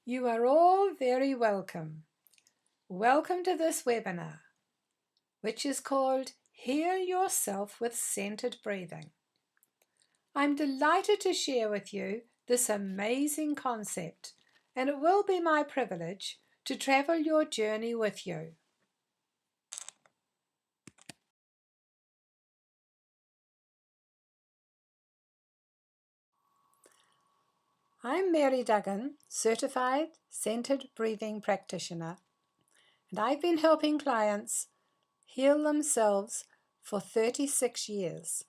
You are all very welcome. Welcome to this webinar, which is called Heal Yourself with Centered Breathing. I'm delighted to share with you this amazing concept, and it will be my privilege to travel your journey with you. I'm Mary Duggan, Certified Centered Breathing Practitioner, and I've been helping clients heal themselves for 36 years.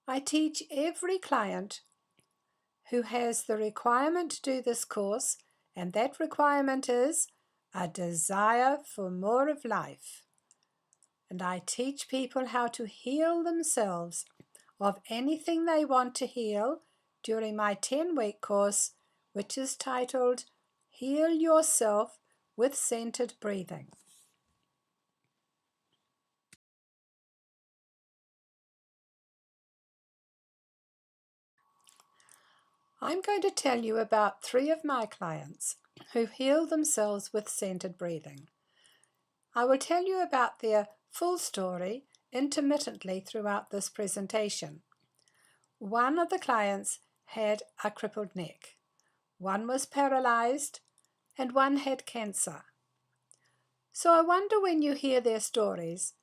I teach every client who has the requirement to do this course, and that requirement is a desire for more of life. And I teach people how to heal themselves of anything they want to heal during my 10-week course, which is titled Heal Yourself with Centered Breathing. I'm going to tell you about 3 of my clients who heal themselves with centered breathing. I will tell you about their full story intermittently throughout this presentation. One of the clients had a crippled neck, one was paralyzed, and one had cancer. So I wonder when you hear their stories,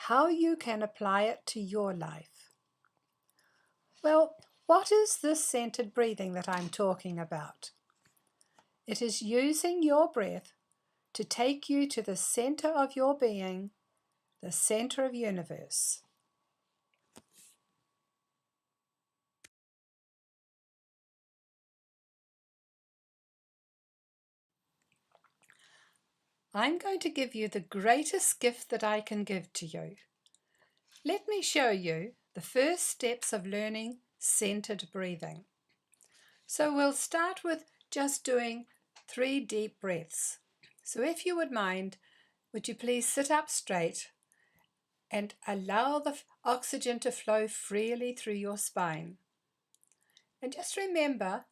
how you can apply it to your life. Well, what is this centered breathing that I'm talking about? It is using your breath to take you to the center of your being, the center of universe. I'm going to give you the greatest gift that I can give to you. Let me show you the first steps of learning centered breathing. So we'll start with just doing 3 deep breaths. So if you would mind, would you please sit up straight and allow the oxygen to flow freely through your spine. And just remember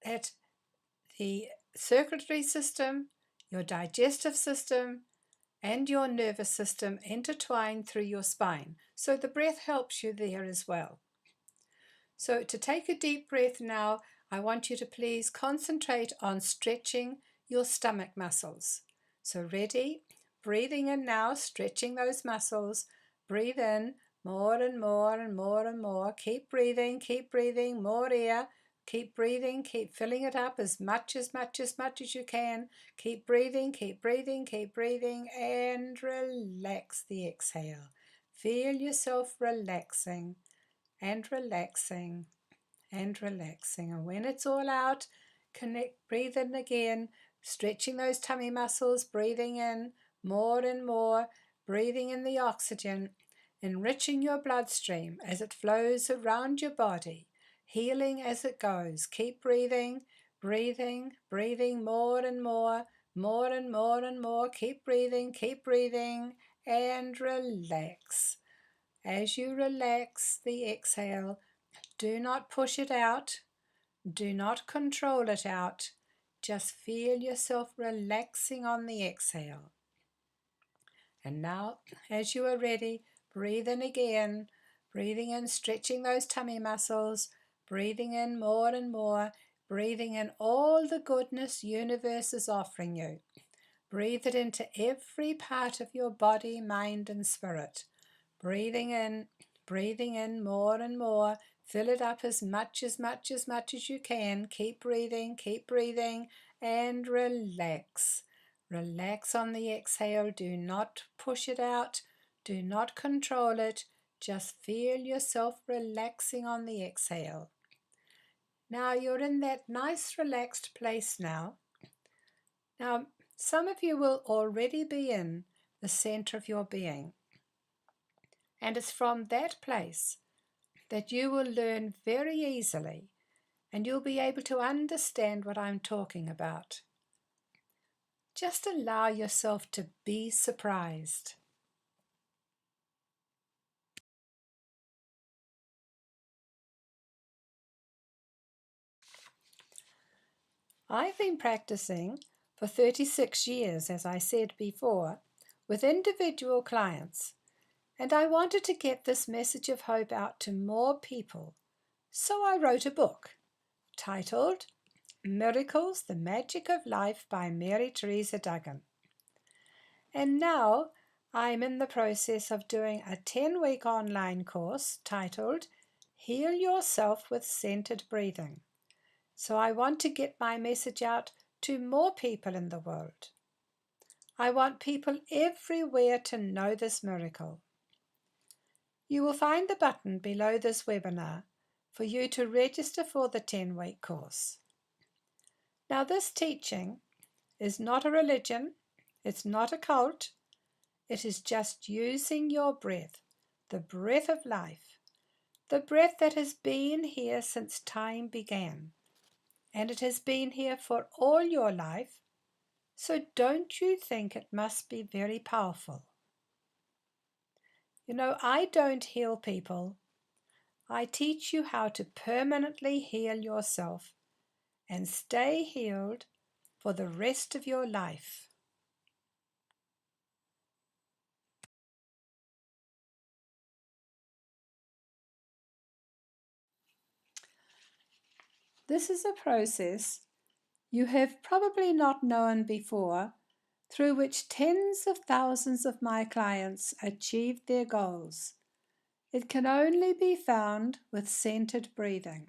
that the circulatory system, your digestive system, and your nervous system intertwine through your spine. So the breath helps you there as well. So to take a deep breath now, I want you to please concentrate on stretching your stomach muscles. So ready? Breathing in now, stretching those muscles. Breathe in more and more and more and more. Keep breathing, more air. Keep breathing, keep filling it up as much as you can. Keep breathing, and relax the exhale. Feel yourself relaxing and relaxing and relaxing. And when it's all out, breathe in again, stretching those tummy muscles, breathing in more and more, breathing in the oxygen, enriching your bloodstream as it flows around your body, healing as it goes. Keep breathing, more and more, more and more and more. Keep breathing, and relax. As you relax the exhale, do not push it out. Do not control it out. Just feel yourself relaxing on the exhale. And now, as you are ready, breathe in again. Breathing in, stretching those tummy muscles. Breathing in more and more. Breathing in all the goodness universe is offering you. Breathe it into every part of your body, mind, and spirit. Breathing in more and more. Fill it up as much as you can. Keep breathing, and relax. Relax on the exhale. Do not push it out. Do not control it. Just feel yourself relaxing on the exhale. Now you're in that nice relaxed place now. Now, some of you will already be in the center of your being. And it's from that place that you will learn very easily and you'll be able to understand what I'm talking about. Just allow yourself to be surprised. I've been practicing for 36 years, as I said before, with individual clients, and I wanted to get this message of hope out to more people. So I wrote a book titled Miracles, the Magic of Life by Mary Teresa Duggan. And now I'm in the process of doing a 10-week online course titled Heal Yourself with Centered Breathing. So I want to get my message out to more people in the world. I want people everywhere to know this miracle. You will find the button below this webinar for you to register for the 10-week course. Now, this teaching is not a religion, it's not a cult, it is just using your breath, the breath of life, the breath that has been here since time began, and it has been here for all your life, so don't you think it must be very powerful? You know, I don't heal people. I teach you how to permanently heal yourself and stay healed for the rest of your life. This is a process you have probably not known before, through which tens of thousands of my clients achieved their goals. It can only be found with centered breathing.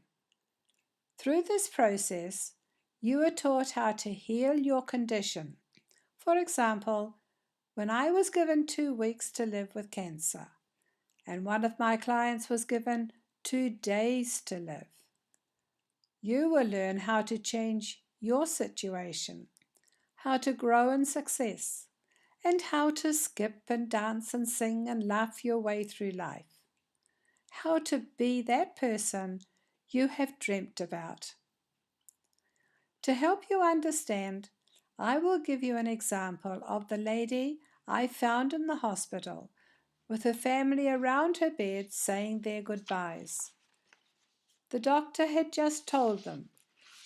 Through this process, you are taught how to heal your condition. For example, when I was given 2 weeks to live with cancer, and one of my clients was given 2 days to live, you will learn how to change your situation, how to grow in success, and how to skip and dance and sing and laugh your way through life. How to be that person you have dreamt about. To help you understand, I will give you an example of the lady I found in the hospital with her family around her bed saying their goodbyes. The doctor had just told them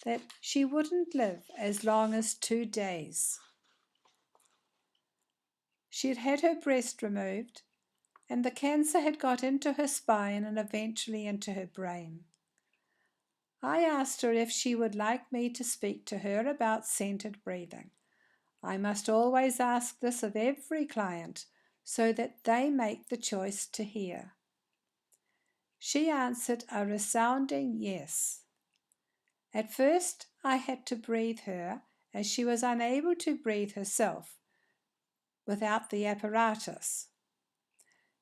that she wouldn't live as long as 2 days. She had had her breast removed, and the cancer had got into her spine and eventually into her brain. I asked her if she would like me to speak to her about centered breathing. I must always ask this of every client so that they make the choice to hear. She answered a resounding yes. At first, I had to breathe her as she was unable to breathe herself without the apparatus.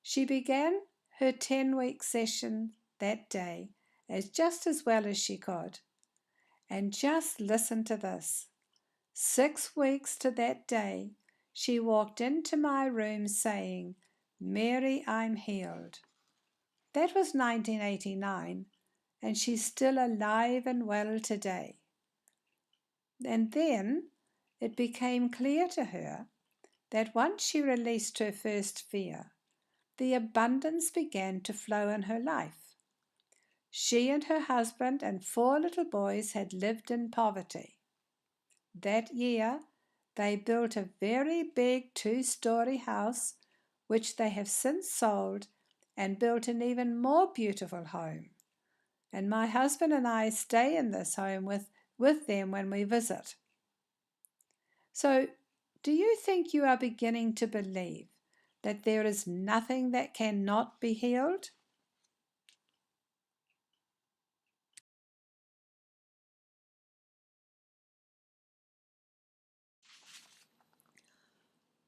She began her 10-week session that day just as well as she could. And just listen to this. 6 weeks to that day, she walked into my room saying, "Mary, I'm healed." That was 1989, and she's still alive and well today. And then it became clear to her that once she released her first fear, the abundance began to flow in her life. She and her husband and 4 little boys had lived in poverty. That year, they built a very big 2-story house, which they have since sold and built an even more beautiful home. And my husband and I stay in this home with them when we visit. So, do you think you are beginning to believe that there is nothing that cannot be healed?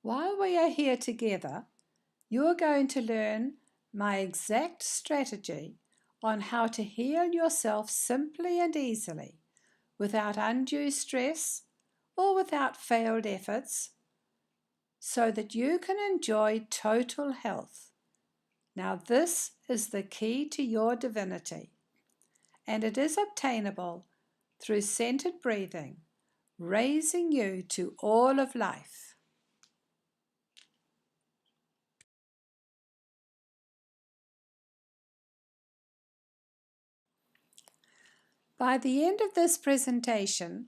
While we are here together, you are going to learn my exact strategy on how to heal yourself simply and easily, without undue stress or without failed efforts, so that you can enjoy total health. Now, this is the key to your divinity, and it is obtainable through centered breathing, raising you to all of life. By the end of this presentation,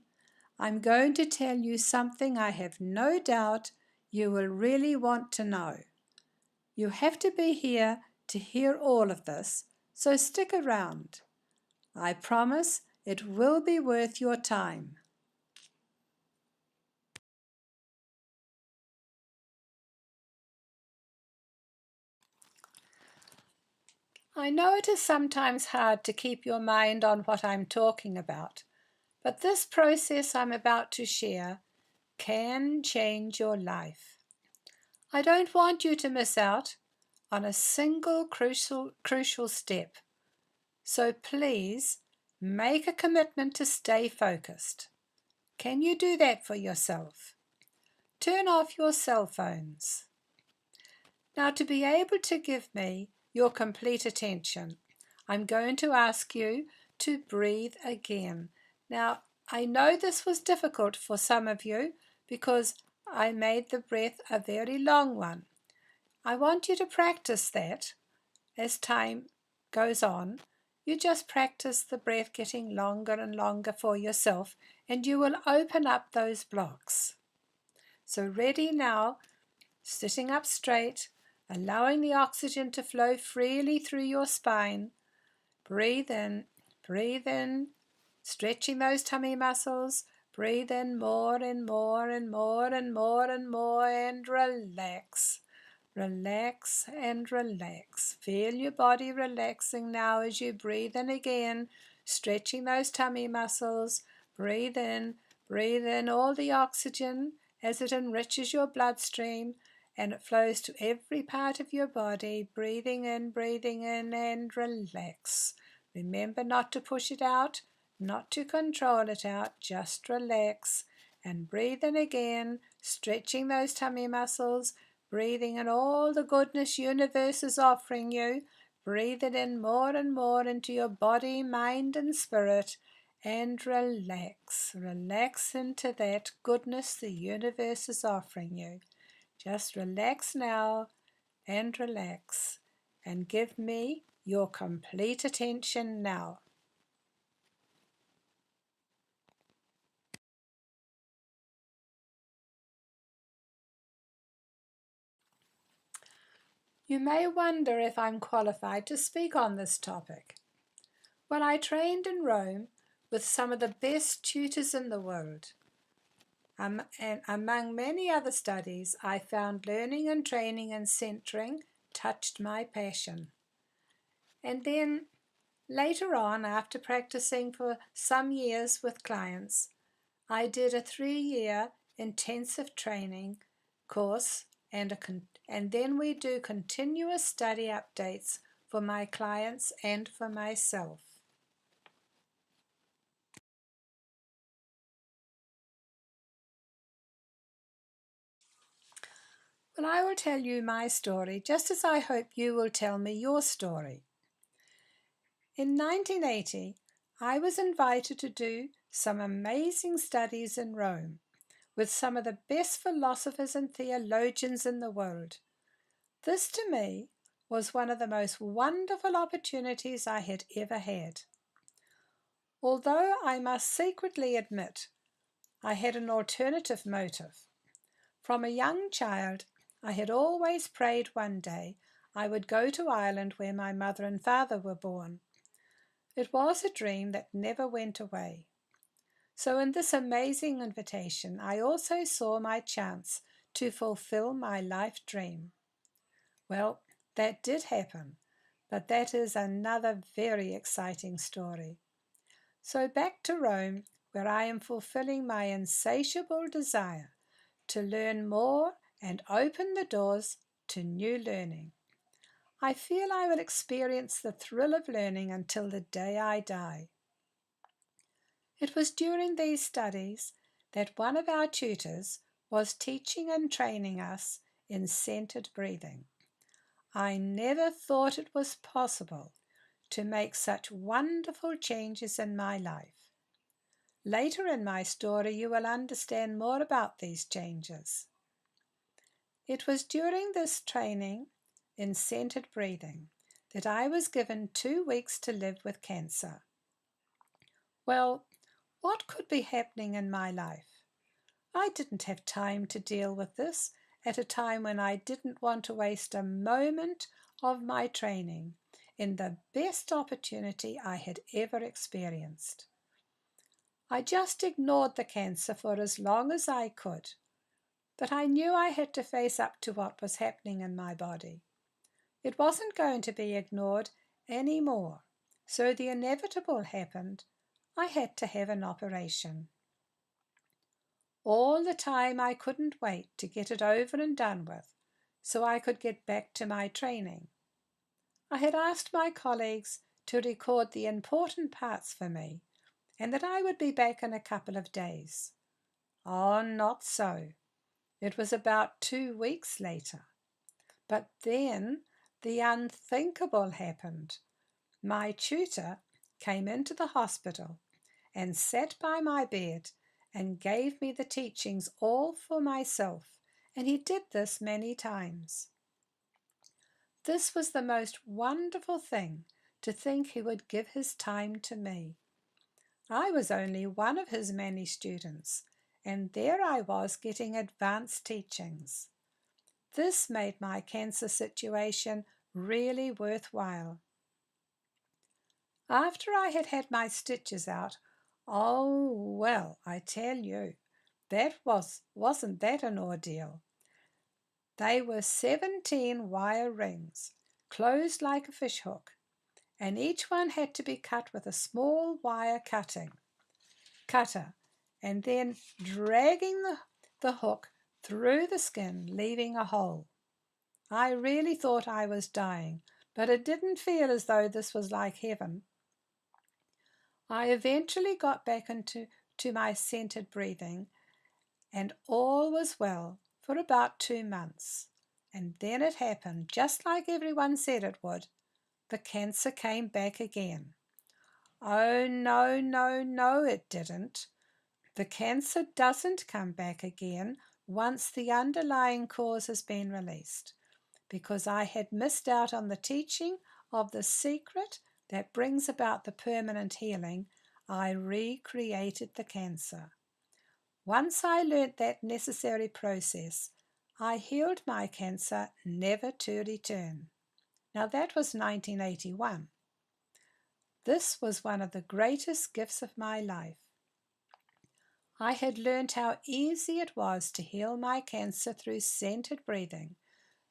I'm going to tell you something I have no doubt you will really want to know. You have to be here to hear all of this, so stick around. I promise it will be worth your time. I know it is sometimes hard to keep your mind on what I'm talking about, but this process I'm about to share can change your life. I don't want you to miss out on a single crucial step. So please make a commitment to stay focused. Can you do that for yourself? Turn off your cell phones. Now, to be able to give me your complete attention, I'm going to ask you to breathe again. Now, I know this was difficult for some of you because I made the breath a very long one. I want you to practice that as time goes on. You just practice the breath getting longer and longer for yourself, and you will open up those blocks. So ready now, sitting up straight, allowing the oxygen to flow freely through your spine. Breathe in, stretching those tummy muscles. Breathe in more and more and more and more and more, and relax. Relax and relax. Feel your body relaxing now as you breathe in again, stretching those tummy muscles. Breathe in all the oxygen as it enriches your bloodstream and it flows to every part of your body. Breathing in, and relax. Remember not to push it out, not to control it out, just relax. And breathe in again, stretching those tummy muscles. Breathing in all the goodness universe is offering you. Breathe it in more and more into your body, mind and spirit, and relax. Relax into that goodness the universe is offering you. Just relax now and relax, and give me your complete attention now. You may wonder if I'm qualified to speak on this topic. Well, I trained in Rome with some of the best tutors in the world. And among many other studies, I found learning and training and centering touched my passion. And then later on, after practicing for some years with clients, I did a 3-year intensive training course and then we do continuous study updates for my clients and for myself. Well, I will tell you my story just as I hope you will tell me your story. In 1980, I was invited to do some amazing studies in Rome with some of the best philosophers and theologians in the world. This, to me, was one of the most wonderful opportunities I had ever had. Although I must secretly admit I had an alternative motive. From a young child, I had always prayed one day I would go to Ireland where my mother and father were born. It was a dream that never went away. So in this amazing invitation, I also saw my chance to fulfill my life dream. Well, that did happen, but that is another very exciting story. So back to Rome, where I am fulfilling my insatiable desire to learn more and open the doors to new learning. I feel I will experience the thrill of learning until the day I die. It was during these studies that one of our tutors was teaching and training us in centered breathing. I never thought it was possible to make such wonderful changes in my life. Later in my story, you will understand more about these changes. It was during this training in centered breathing that I was given 2 weeks to live with cancer. Well, What could be happening in my life? I didn't have time to deal with this at a time when I didn't want to waste a moment of my training in the best opportunity I had ever experienced. I just ignored the cancer for as long as I could, but I knew I had to face up to what was happening in my body. It wasn't going to be ignored any more, so the inevitable happened. I had to have an operation. All the time I couldn't wait to get it over and done with, so I could get back to my training. I had asked my colleagues to record the important parts for me, and that I would be back in a couple of days. Oh, not so. It was about 2 weeks later. But then the unthinkable happened. My tutor came into the hospital and sat by my bed and gave me the teachings all for myself, and he did this many times. This was the most wonderful thing, to think he would give his time to me. I was only one of his many students, and there I was getting advanced teachings. This made my cancer situation really worthwhile. After I had had my stitches out, oh, well, I tell you, wasn't that an ordeal? They were 17 wire rings, closed like a fishhook, and each one had to be cut with a small wire cutter, and then dragging the hook through the skin, leaving a hole. I really thought I was dying, but it didn't feel as though this was like heaven. I eventually got back into my centered breathing, and all was well for about 2 months. And then it happened, just like everyone said it would. The cancer came back again. Oh, no, no, no, it didn't. The cancer doesn't come back again once the underlying cause has been released, because I had missed out on the teaching of the secret that brings about the permanent healing. I recreated the cancer. Once I learnt that necessary process, I healed my cancer never to return. Now that was 1981. This was one of the greatest gifts of my life. I had learnt how easy it was to heal my cancer through centered breathing,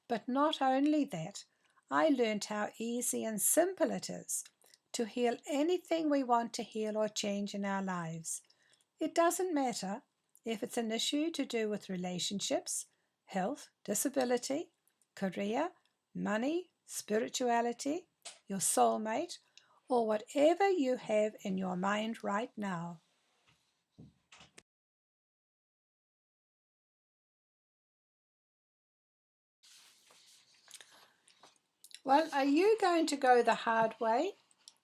but not only that, I learnt how easy and simple it is to heal anything we want to heal or change in our lives. It doesn't matter if it's an issue to do with relationships, health, disability, career, money, spirituality, your soulmate, or whatever you have in your mind right now. Well, are you going to go the hard way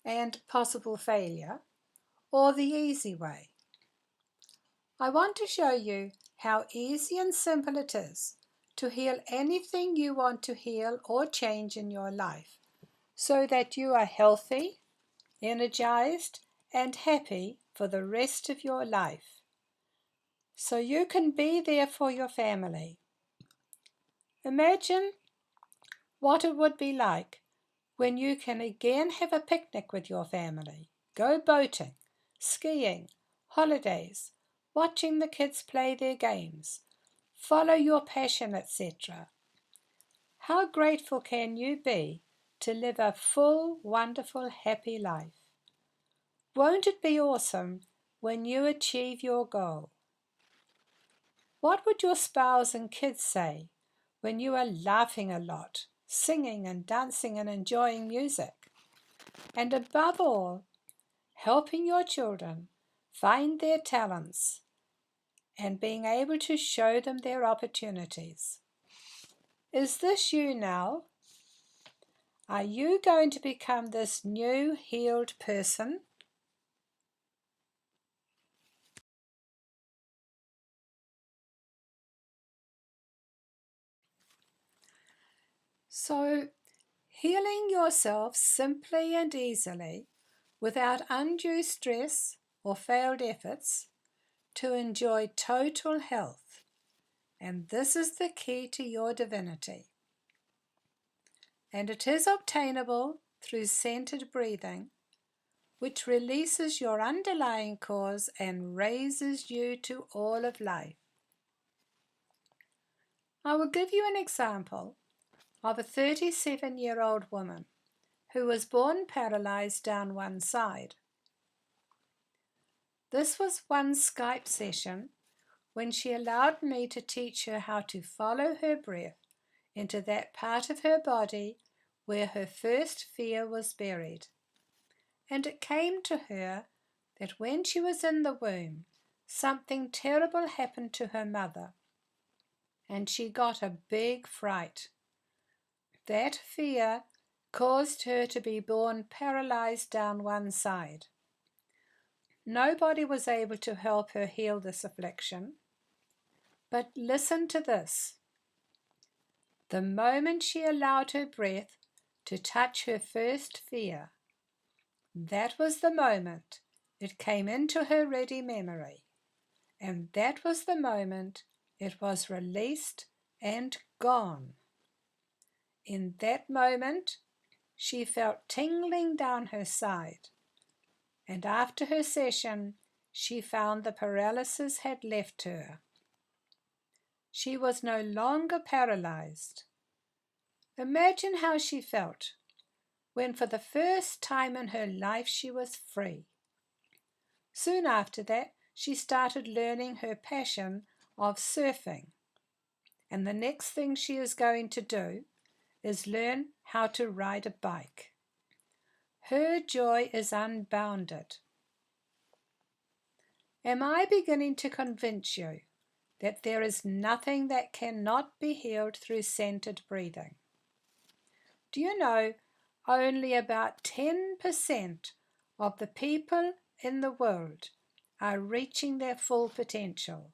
and possible failure, or the easy way? I want to show you how easy and simple it is to heal anything you want to heal or change in your life, so that you are healthy, energized, and happy for the rest of your life. So you can be there for your family. Imagine what it would be like when you can again have a picnic with your family, go boating, skiing, holidays, watching the kids play their games, follow your passion, etc. How grateful can you be to live a full, wonderful, happy life? Won't it be awesome when you achieve your goal? What would your spouse and kids say when you are laughing a lot, singing and dancing and enjoying music? And above all, helping your children find their talents and being able to show them their opportunities. Is this you now? Are you going to become this new healed person? So, healing yourself simply and easily, without undue stress or failed efforts to enjoy total health. And this is the key to your divinity. And it is obtainable through centered breathing, which releases your underlying cause and raises you to all of life. I will give you an example of a 37-year-old woman who was born paralyzed down one side. This was one Skype session when she allowed me to teach her how to follow her breath into that part of her body where her first fear was buried. And it came to her that when she was in the womb, something terrible happened to her mother, and she got a big fright. That fear caused her to be born paralyzed down one side. Nobody was able to help her heal this affliction. But listen to this. The moment she allowed her breath to touch her first fear, that was the moment it came into her ready memory, and that was the moment it was released and gone. In that moment, she felt tingling down her side, and after her session, she found the paralysis had left her. She was no longer paralyzed. Imagine how she felt when for the first time in her life she was free. Soon after that, she started learning her passion of surfing. And the next thing she is going to do is learn how to ride a bike. Her joy is unbounded. Am I beginning to convince you that there is nothing that cannot be healed through centered breathing? Do you know only about 10% of the people in the world are reaching their full potential?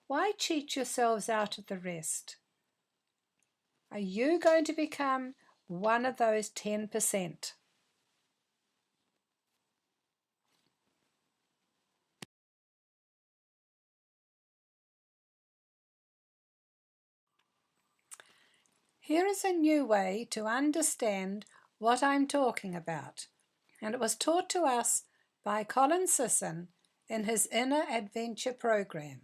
Why cheat yourselves out of the rest? Are you going to become one of those 10%? Here is a new way to understand what I'm talking about, and it was taught to us by Colin Sisson in his Inner Adventure program.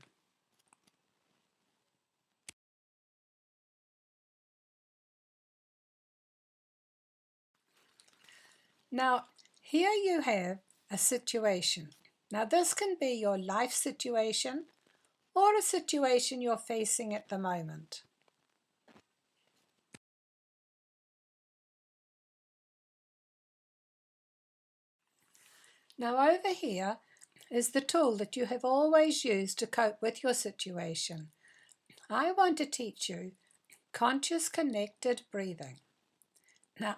Now, here you have a situation. Now, this can be your life situation or a situation you're facing at the moment. Now, over here is the tool that you have always used to cope with your situation. I want to teach you conscious connected breathing. Now,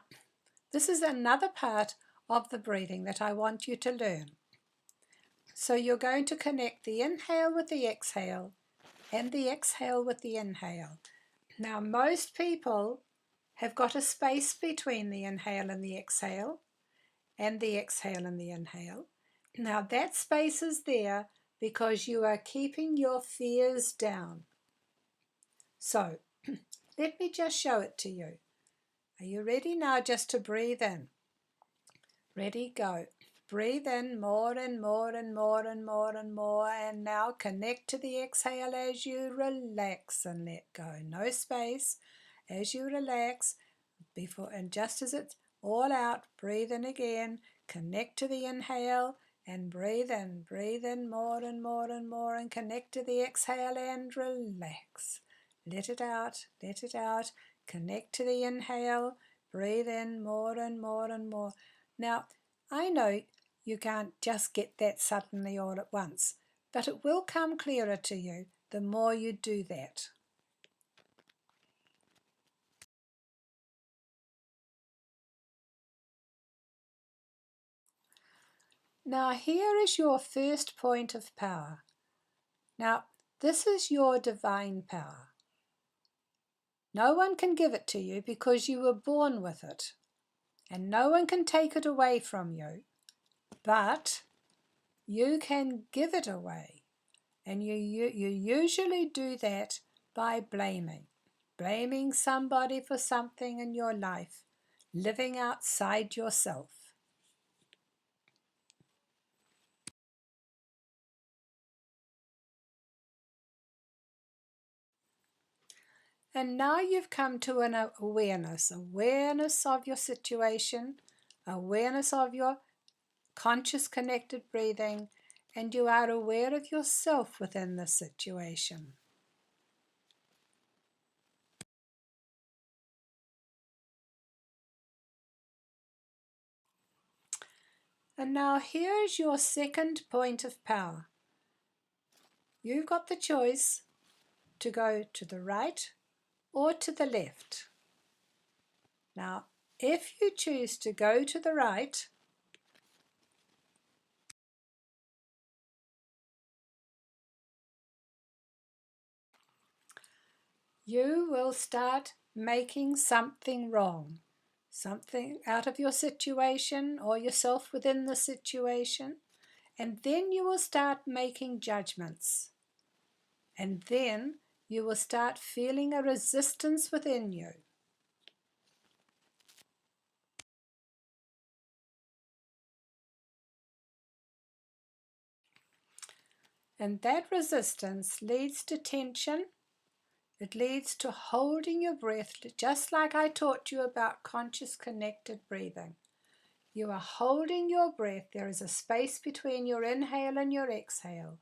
this is another part of the breathing that I want you to learn. So you're going to connect the inhale with the exhale and the exhale with the inhale. Now, most people have got a space between the inhale and the exhale and the exhale and the inhale. Now, that space is there because you are keeping your fears down. So, let me just show it to you. Are you ready now just to breathe in? Ready, go. Breathe in more and more and more and more and more, and now connect to the exhale as you relax and let go. No space. As you relax, before and just as it's all out, breathe in again. Connect to the inhale and breathe in more and more and more, and connect to the exhale and relax. Let it out, let it out. Connect to the inhale, breathe in more and more and more. Now, I know you can't just get that suddenly all at once, but it will come clearer to you the more you do that. Now, here is your first point of power. Now, this is your divine power. No one can give it to you because you were born with it, and no one can take it away from you. But you can give it away. And you usually do that by blaming somebody for something in your life, living outside yourself. And now you've come to an awareness of your situation, awareness of your conscious connected breathing, and you are aware of yourself within the situation. And now here is your second point of power. You've got the choice to go to the right or to the left. Now, if you choose to go to the right, you will start making something wrong, something out of your situation or yourself within the situation, and then you will start making judgments. And then you will start feeling a resistance within you. And that resistance leads to tension. It leads to holding your breath, just like I taught you about conscious connected breathing. You are holding your breath. There is a space between your inhale and your exhale.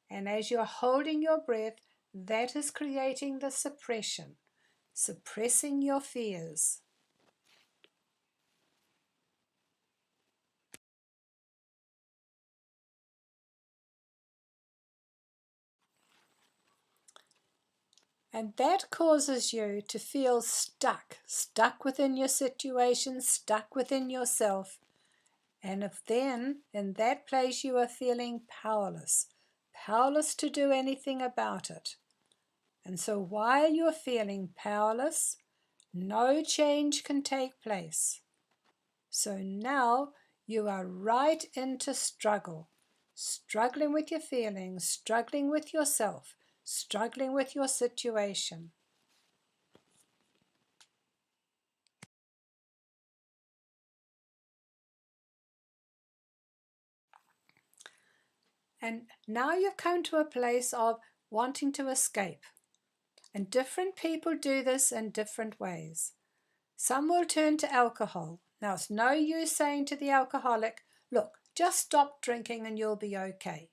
And as you're holding your breath, that is creating the suppression, suppressing your fears. And that causes you to feel stuck within your situation, stuck within yourself. And if then, in that place, you are feeling powerless to do anything about it. And so while you're feeling powerless, no change can take place. So now you are right into struggle, struggling with your feelings, struggling with yourself, struggling with your situation. And now you've come to a place of wanting to escape. And different people do this in different ways. Some will turn to alcohol. Now, it's no use saying to the alcoholic, look, just stop drinking and you'll be okay.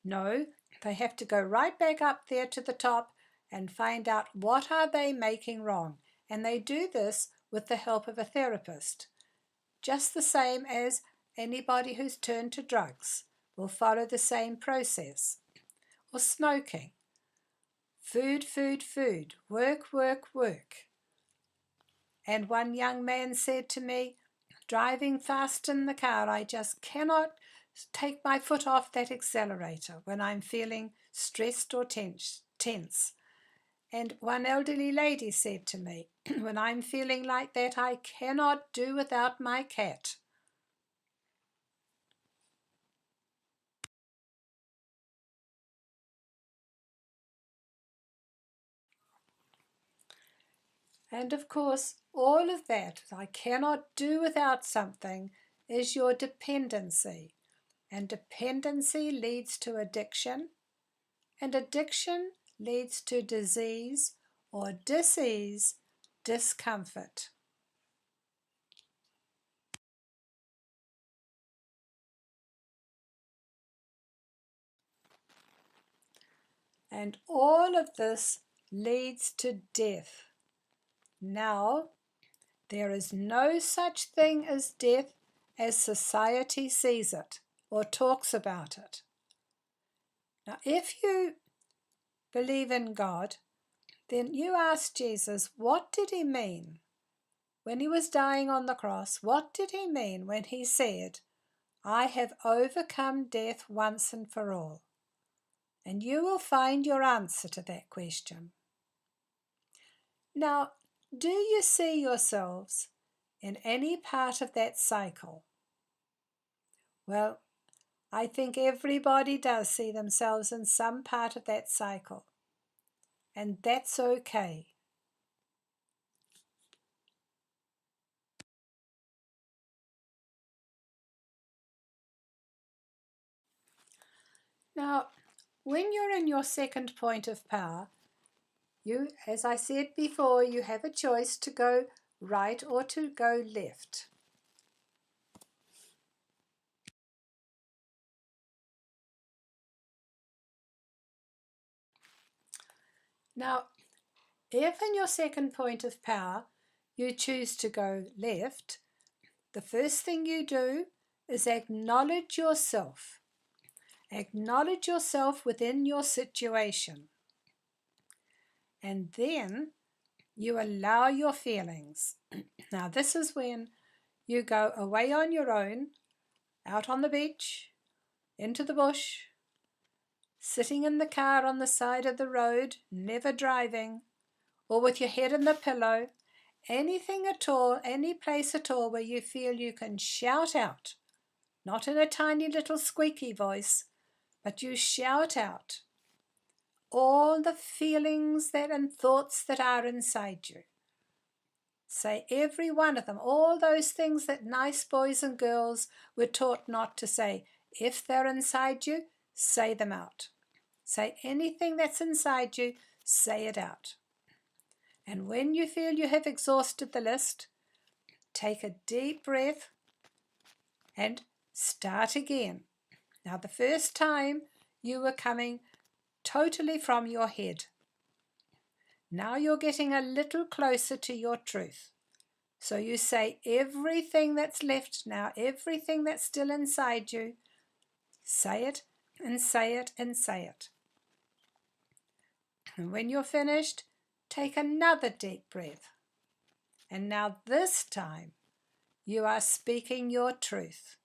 No, they have to go right back up there to the top and find out what are they making wrong. And they do this with the help of a therapist. Just the same as anybody who's turned to drugs will follow the same process. Or smoking. Food, food, food. Work, work, work. And one young man said to me, driving fast in the car, I just cannot take my foot off that accelerator when I'm feeling stressed or tense. And one elderly lady said to me, when I'm feeling like that, I cannot do without my cat. And of course, all of that, I cannot do without something, is your dependency. And dependency leads to addiction, and addiction leads to disease, or disease, discomfort. And all of this leads to death. Now, there is no such thing as death as society sees it or talks about it. Now, if you believe in God, then you ask Jesus, what did he mean when he was dying on the cross? What did he mean when he said, I have overcome death once and for all? And you will find your answer to that question. Now, do you see yourselves in any part of that cycle? Well, I think everybody does see themselves in some part of that cycle, and that's okay. Now, when you're in your second point of power, you, as I said before, you have a choice to go right or to go left. Now, if in your second point of power you choose to go left, the first thing you do is acknowledge yourself. Acknowledge yourself within your situation. And then you allow your feelings. Now, this is when you go away on your own, out on the beach, into the bush, sitting in the car on the side of the road, never driving, or with your head in the pillow, anything at all, any place at all where you feel you can shout out, not in a tiny little squeaky voice, but you shout out all the feelings that and thoughts that are inside you. Say every one of them, all those things that nice boys and girls were taught not to say. If they're inside you, say them out. Say anything that's inside you, say it out. And when you feel you have exhausted the list, take a deep breath and start again. Now, the first time you were coming totally from your head. Now you're getting a little closer to your truth. So you say everything that's left now, everything that's still inside you, say it and say it and say it. And when you're finished, take another deep breath. And now this time, you are speaking your truth.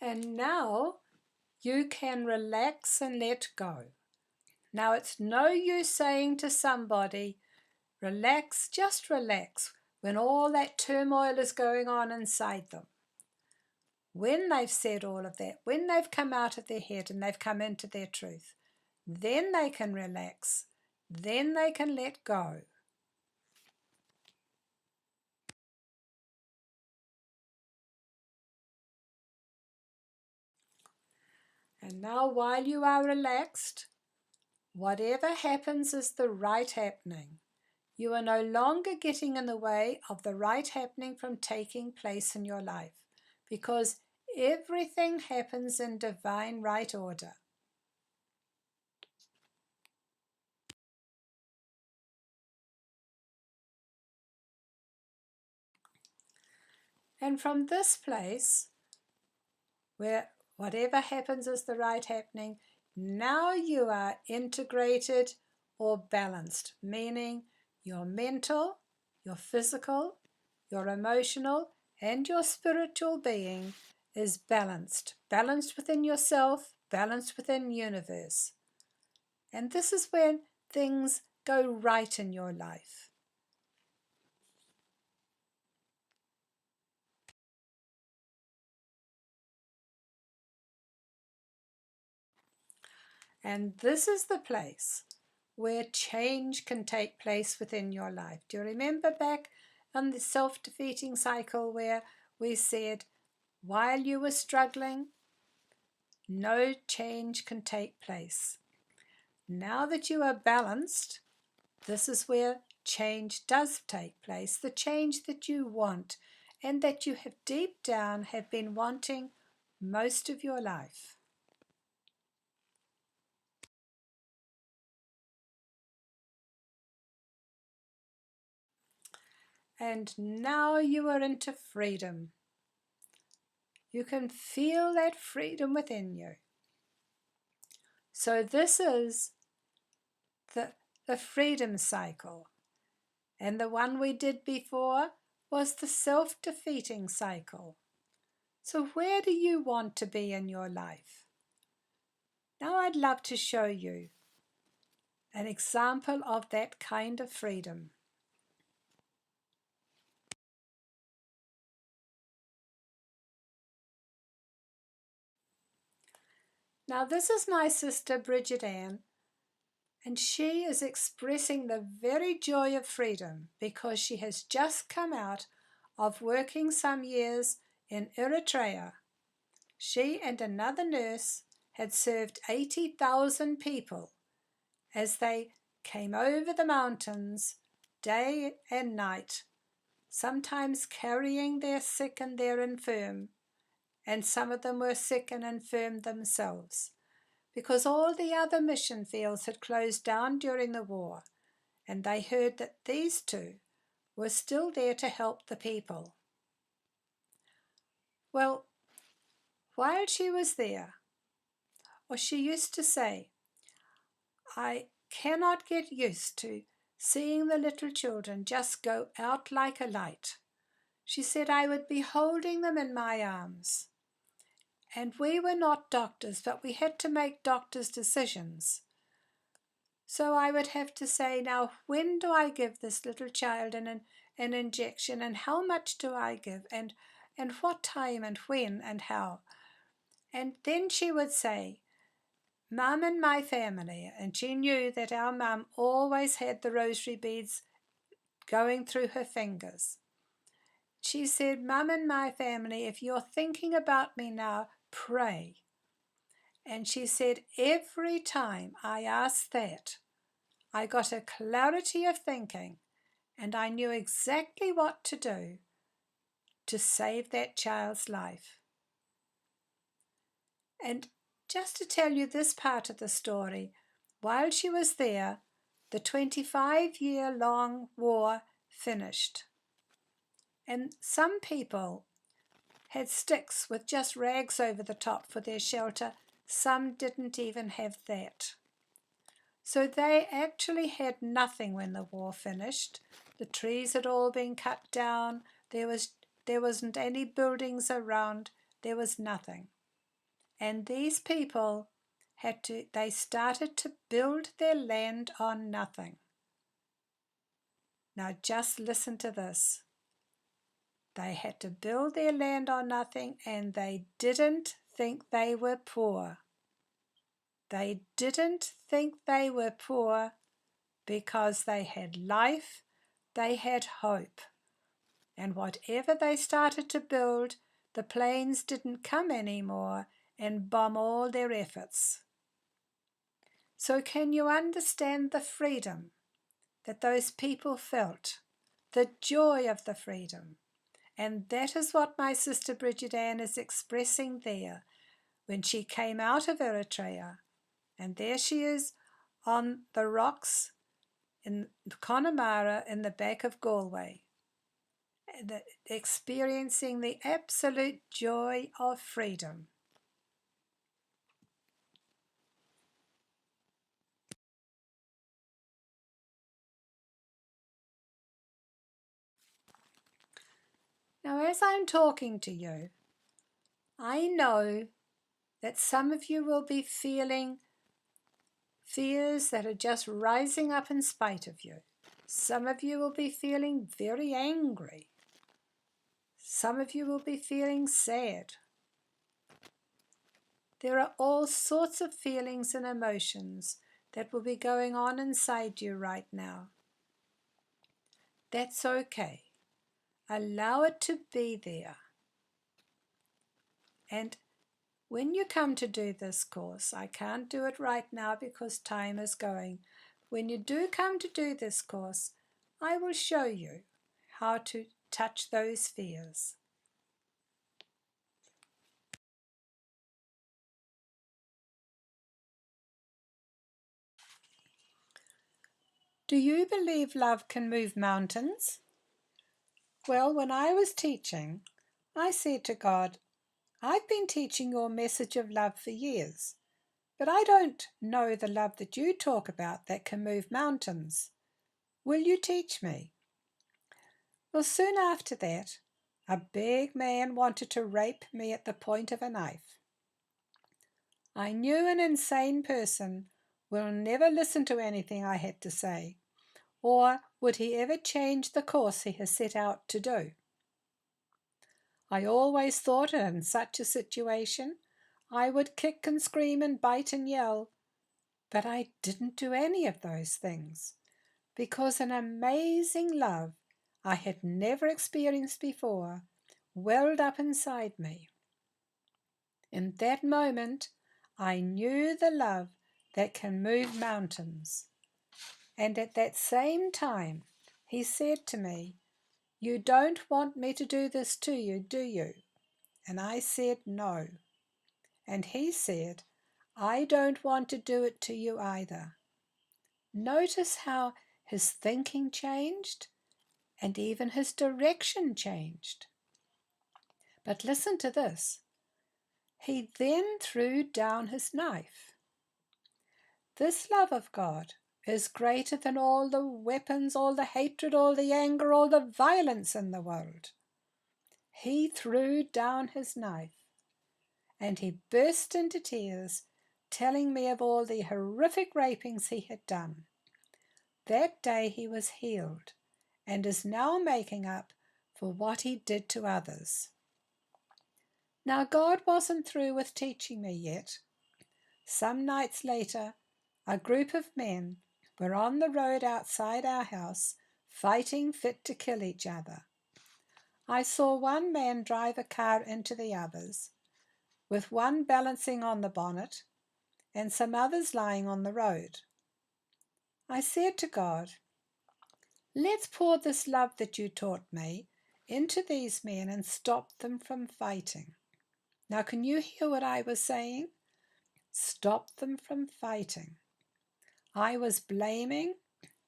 And now you can relax and let go. Now it's no use saying to somebody, relax, just relax, when all that turmoil is going on inside them. When they've said all of that, when they've come out of their head and they've come into their truth, then they can relax, then they can let go. And now while you are relaxed, whatever happens is the right happening. You are no longer getting in the way of the right happening from taking place in your life, because everything happens in divine right order. And from this place, where whatever happens is the right happening, now you are integrated or balanced, meaning your mental, your physical, your emotional, and your spiritual being is balanced. Balanced within yourself, balanced within universe. And this is when things go right in your life. And this is the place where change can take place within your life. Do you remember back on the self-defeating cycle where we said, while you were struggling, no change can take place? Now that you are balanced, this is where change does take place, the change that you want and that you have deep down have been wanting most of your life. And now you are into freedom. You can feel that freedom within you. So this is the freedom cycle. And the one we did before was the self-defeating cycle. So where do you want to be in your life? Now I'd love to show you an example of that kind of freedom. Now, this is my sister Bridget Ann, and she is expressing the very joy of freedom because she has just come out of working some years in Eritrea. She and another nurse had served 80,000 people as they came over the mountains day and night, sometimes carrying their sick and their infirm, and some of them were sick and infirm themselves, because all the other mission fields had closed down during the war, and they heard that these two were still there to help the people. Well, while she was there, or she used to say, I cannot get used to seeing the little children just go out like a light. She said I would be holding them in my arms. And we were not doctors, but we had to make doctors' decisions. So I would have to say, now, when do I give this little child an injection, and how much do I give, and what time, and when, and how? And then she would say, Mum and my family, and she knew that our mum always had the rosary beads going through her fingers. She said, Mum and my family, if you're thinking about me now, pray. And she said, every time I asked that, I got a clarity of thinking, and I knew exactly what to do to save that child's life. And just to tell you this part of the story, while she was there, the 25-year-long war finished. And some people had sticks with just rags over the top for their shelter. Some didn't even have that. So they actually had nothing when the war finished. The trees had all been cut down. There wasn't any buildings around. There was nothing. And these people they started to build their land on nothing. Now just listen to this. They had to build their land on nothing, and they didn't think they were poor. They didn't think they were poor because they had life, they had hope. And whatever they started to build, the planes didn't come anymore and bomb all their efforts. So can you understand the freedom that those people felt? The joy of the freedom. And that is what my sister Bridget Ann is expressing there when she came out of Eritrea. And there she is on the rocks in Connemara in the back of Galway, experiencing the absolute joy of freedom. Now, as I'm talking to you, I know that some of you will be feeling fears that are just rising up in spite of you. Some of you will be feeling very angry. Some of you will be feeling sad. There are all sorts of feelings and emotions that will be going on inside you right now. That's okay. Allow it to be there. And when you come to do this course, I can't do it right now because time is going. When you do come to do this course, I will show you how to touch those fears. Do you believe love can move mountains? Well, when I was teaching, I said to God, I've been teaching your message of love for years, but I don't know the love that you talk about that can move mountains. Will you teach me? Well, soon after that, a big man wanted to rape me at the point of a knife. I knew an insane person will never listen to anything I had to say, or would he ever change the course he has set out to do? I always thought in such a situation I would kick and scream and bite and yell, but I didn't do any of those things, because an amazing love I had never experienced before welled up inside me. In that moment, I knew the love that can move mountains. And at that same time, he said to me, "You don't want me to do this to you, do you?" And I said, "No." And he said, "I don't want to do it to you either." Notice how his thinking changed and even his direction changed. But listen to this. He then threw down his knife. This love of God is greater than all the weapons, all the hatred, all the anger, all the violence in the world. He threw down his knife and he burst into tears, telling me of all the horrific rapings he had done. That day he was healed and is now making up for what he did to others. Now, God wasn't through with teaching me yet. Some nights later, a group of men were on the road outside our house, fighting fit to kill each other. I saw one man drive a car into the others, with one balancing on the bonnet and some others lying on the road. I said to God, "Let's pour this love that you taught me into these men and stop them from fighting." Now, can you hear what I was saying? Stop them from fighting. I was blaming,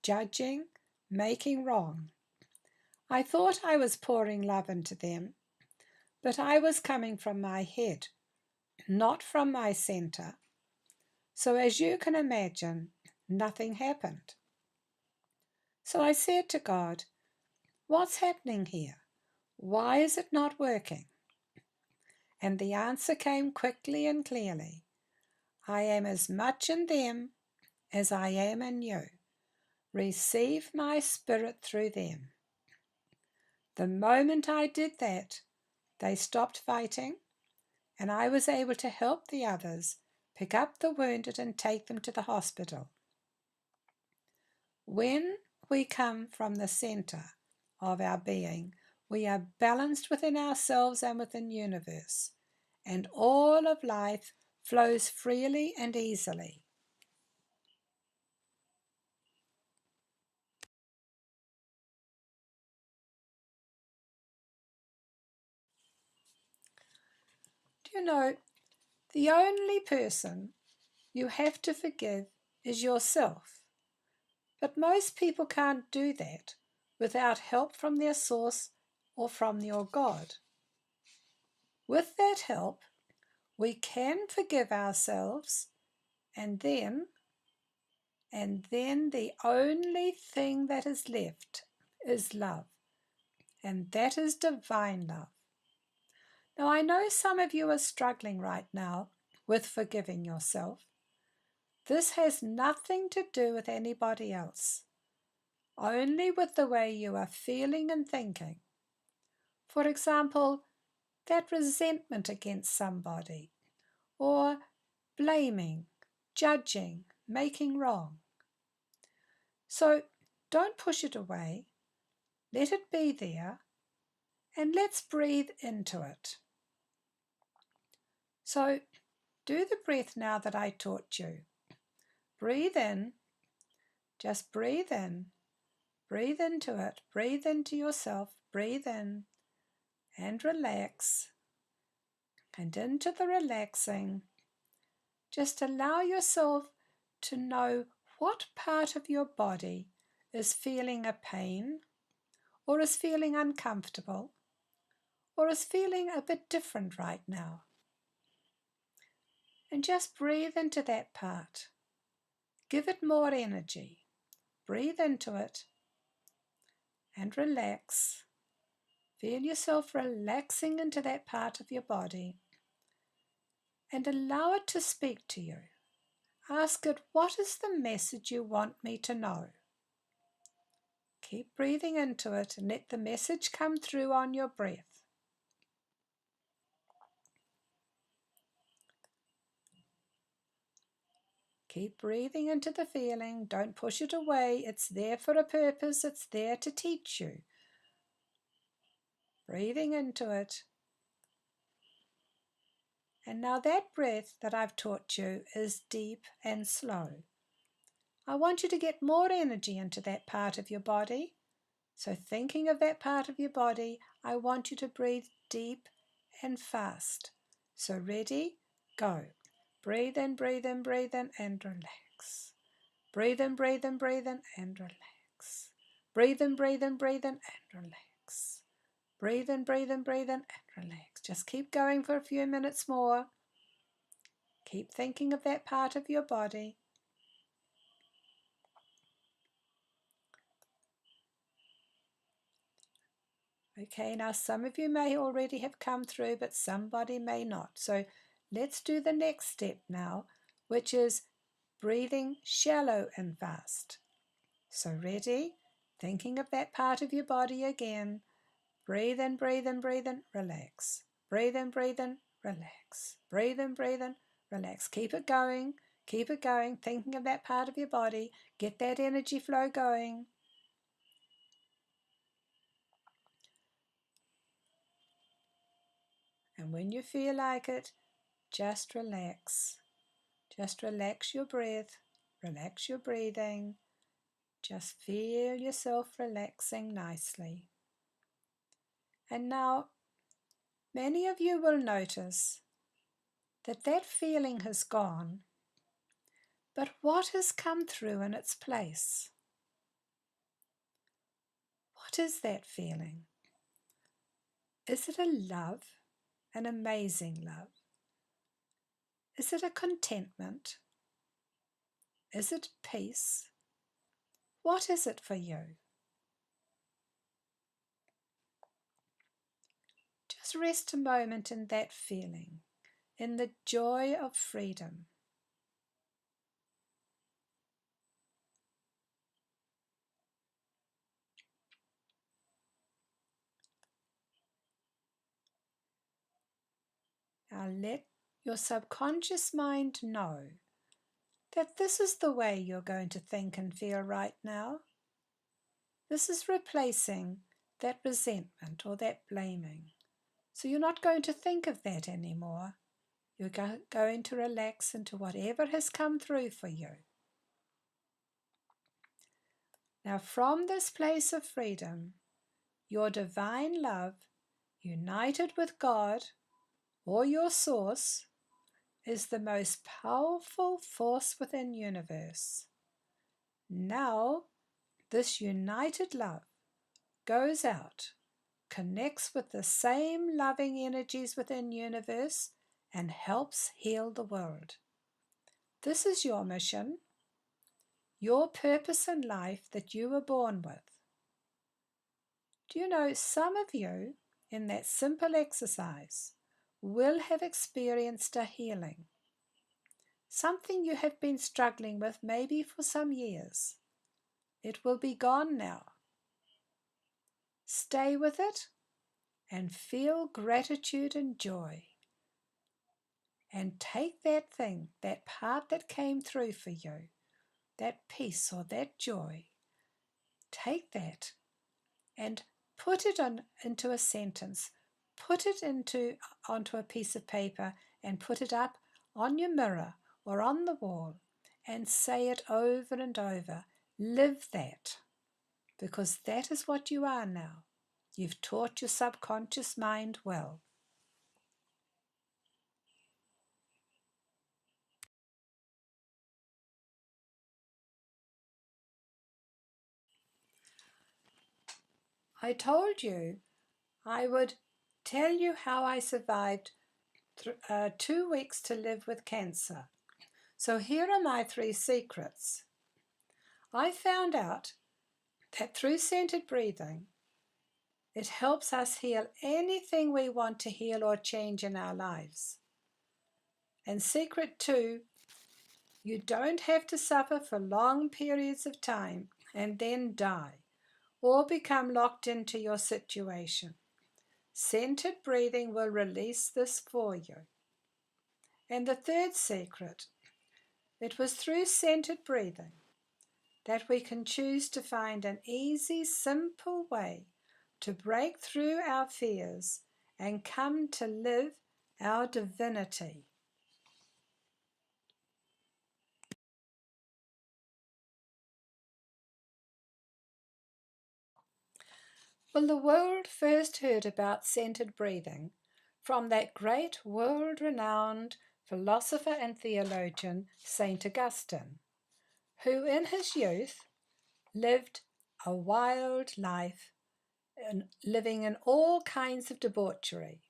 judging, making wrong. I thought I was pouring love into them, but I was coming from my head, not from my center. So as you can imagine, nothing happened. So I said to God, "What's happening here? Why is it not working?" And the answer came quickly and clearly. I am as much in them as I am in you. Receive my spirit through them. The moment I did that, they stopped fighting, and I was able to help the others pick up the wounded and take them to the hospital. When we come from the center of our being, we are balanced within ourselves and within the universe, and all of life flows freely and easily. Do you know, the only person you have to forgive is yourself. But most people can't do that without help from their source or from your God. With that help, we can forgive ourselves, and then the only thing that is left is love, and that is divine love. Now, I know some of you are struggling right now with forgiving yourself. This has nothing to do with anybody else, only with the way you are feeling and thinking. For example, that resentment against somebody, or blaming, judging, making wrong. So don't push it away. Let it be there, and let's breathe into it. So do the breath now that I taught you. Breathe in, just breathe in, breathe into it, breathe into yourself, breathe in, and relax. And into the relaxing, just allow yourself to know what part of your body is feeling a pain, or is feeling uncomfortable, or is feeling a bit different right now. And just breathe into that part. Give it more energy. Breathe into it and relax. Feel yourself relaxing into that part of your body and allow it to speak to you. Ask it, what is the message you want me to know? Keep breathing into it and let the message come through on your breath. Keep breathing into the feeling. Don't push it away. It's there for a purpose. It's there to teach you. Breathing into it. And now that breath that I've taught you is deep and slow. I want you to get more energy into that part of your body. So thinking of that part of your body, I want you to breathe deep and fast. So ready? Go. Breathe in, breathe in, breathe in, and relax. Breathe in, breathe in, breathe in, and relax. Breathe in, breathe in, breathe in, and relax. Breathe in, breathe in, breathe in, and relax. Just keep going for a few minutes more. Keep thinking of that part of your body. Okay, now some of you may already have come through, but somebody may not. So let's do the next step now, which is breathing shallow and fast. So ready? Thinking of that part of your body again. Breathe in, breathe in, breathe in, relax. Breathe in, breathe in, relax. Breathe in, breathe in, relax. Keep it going, thinking of that part of your body. Get that energy flow going. And when you feel like it, just relax. Just relax your breath, relax your breathing. Just feel yourself relaxing nicely. And now, many of you will notice that that feeling has gone, but what has come through in its place? What is that feeling? Is it a love, an amazing love? Is it a contentment? Is it peace? What is it for you? Just rest a moment in that feeling, in the joy of freedom. Now let your subconscious mind know that this is the way you're going to think and feel right now. This is replacing that resentment or that blaming. So you're not going to think of that anymore. You're going to relax into whatever has come through for you. Now from this place of freedom, your divine love, united with God or your source, is the most powerful force within the universe. Now, this united love goes out, connects with the same loving energies within the universe, and helps heal the world. This is your mission, your purpose in life that you were born with. Do you know, some of you, in that simple exercise, will have experienced a healing. Something you have been struggling with maybe for some years. It will be gone now. Stay with it and feel gratitude and joy. And take that thing, that part that came through for you, that peace or that joy, take that and put it into a sentence. Put it onto a piece of paper and put it up on your mirror or on the wall and say it over and over. Live that, because that is what you are now. You've taught your subconscious mind well. I told you I would tell you how I survived 2 weeks to live with cancer. So here are my 3 secrets. I found out that through centered breathing, it helps us heal anything we want to heal or change in our lives. And secret 2 You don't have to suffer for long periods of time and then die or become locked into your situation. Centered breathing will release this for you. And the third secret, it was through centered breathing that we can choose to find an easy, simple way to break through our fears and come to live our divinity. Well, the world first heard about centered breathing from that great world-renowned philosopher and theologian, Saint Augustin, who in his youth lived a wild life, living in all kinds of debauchery,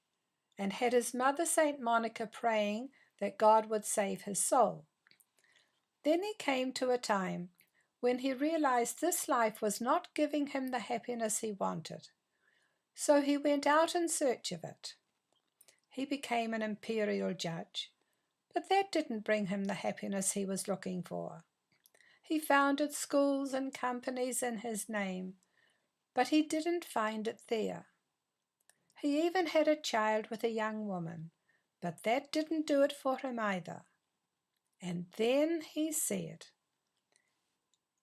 and had his mother Saint Monica praying that God would save his soul. Then he came to a time when he realized this life was not giving him the happiness he wanted. So he went out in search of it. He became an imperial judge, but that didn't bring him the happiness he was looking for. He founded schools and companies in his name, but he didn't find it there. He even had a child with a young woman, but that didn't do it for him either. And then he said,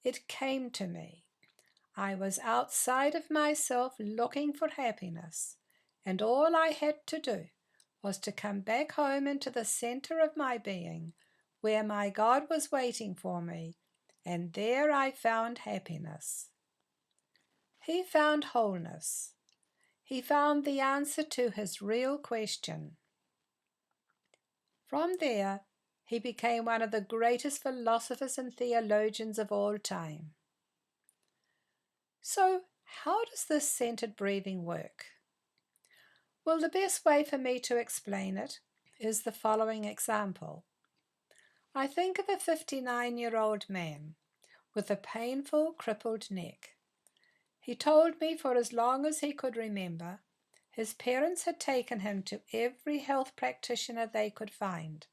"It came to me. I was outside of myself looking for happiness, and all I had to do was to come back home into the center of my being, where my God was waiting for me, and there I found happiness." He found wholeness. He found the answer to his real question. From there, he became one of the greatest philosophers and theologians of all time. So, how does this centered breathing work? Well, the best way for me to explain it is the following example. I think of a 59-year-old man with a painful, crippled neck. He told me for as long as he could remember, his parents had taken him to every health practitioner they could find,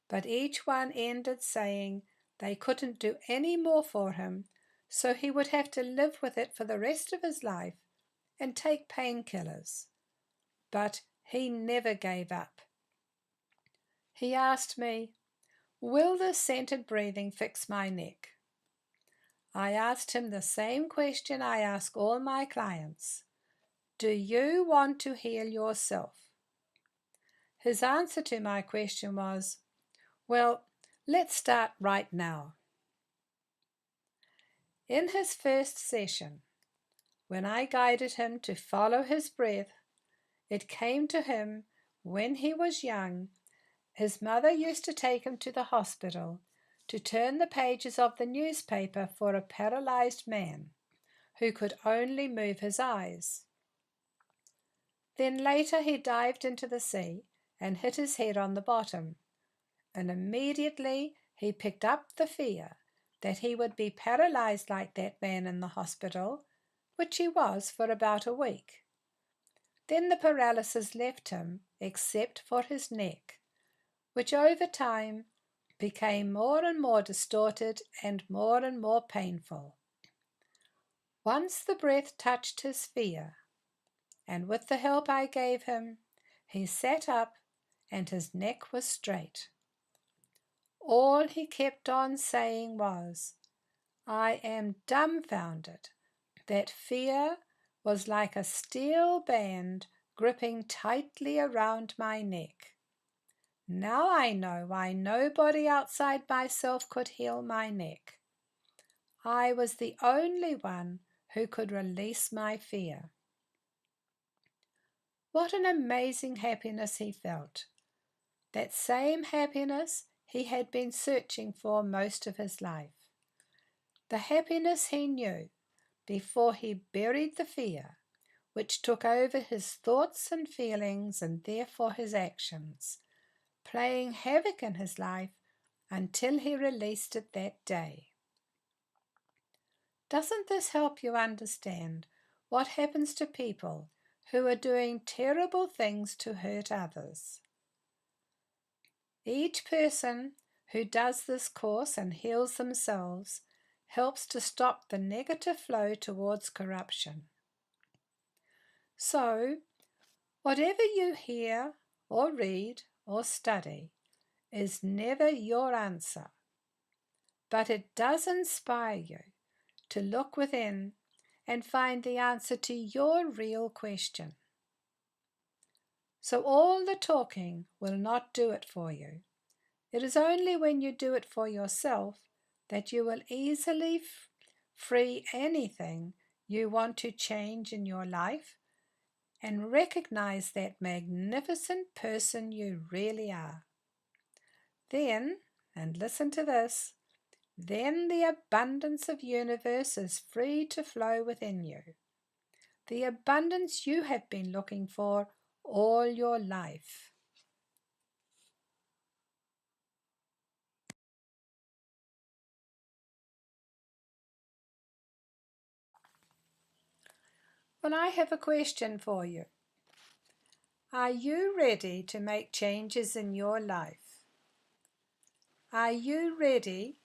but each one ended saying they couldn't do any more for him, so he would have to live with it for the rest of his life and take painkillers. But he never gave up. He asked me, "Will this centered breathing fix my neck?" I asked him the same question I ask all my clients. Do you want to heal yourself? His answer to my question was, "Well, let's start right now." In his first session, when I guided him to follow his breath, it came to him when he was young. His mother used to take him to the hospital to turn the pages of the newspaper for a paralyzed man who could only move his eyes. Then later he dived into the sea and hit his head on the bottom, and immediately he picked up the fear that he would be paralyzed like that man in the hospital, which he was for about a week. Then the paralysis left him except for his neck, which over time became more and more distorted and more painful. Once the breath touched his fear, and with the help I gave him, he sat up and his neck was straight. All he kept on saying was, "I am dumbfounded that fear was like a steel band gripping tightly around my neck. Now I know why nobody outside myself could heal my neck. I was the only one who could release my fear." What an amazing happiness he felt. That same happiness he had been searching for most of his life. The happiness he knew before he buried the fear, which took over his thoughts and feelings and therefore his actions, playing havoc in his life until he released it that day. Doesn't this help you understand what happens to people who are doing terrible things to hurt others? Each person who does this course and heals themselves helps to stop the negative flow towards corruption. So, whatever you hear or read or study is never your answer, but it does inspire you to look within and find the answer to your real question. So all the talking will not do it for you. It is only when you do it for yourself that you will easily free anything you want to change in your life and recognize that magnificent person you really are. Then, and listen to this, then the abundance of universe is free to flow within you. The abundance you have been looking for all your life. Well, I have a question for you. Are you ready to make changes in your life? Are you ready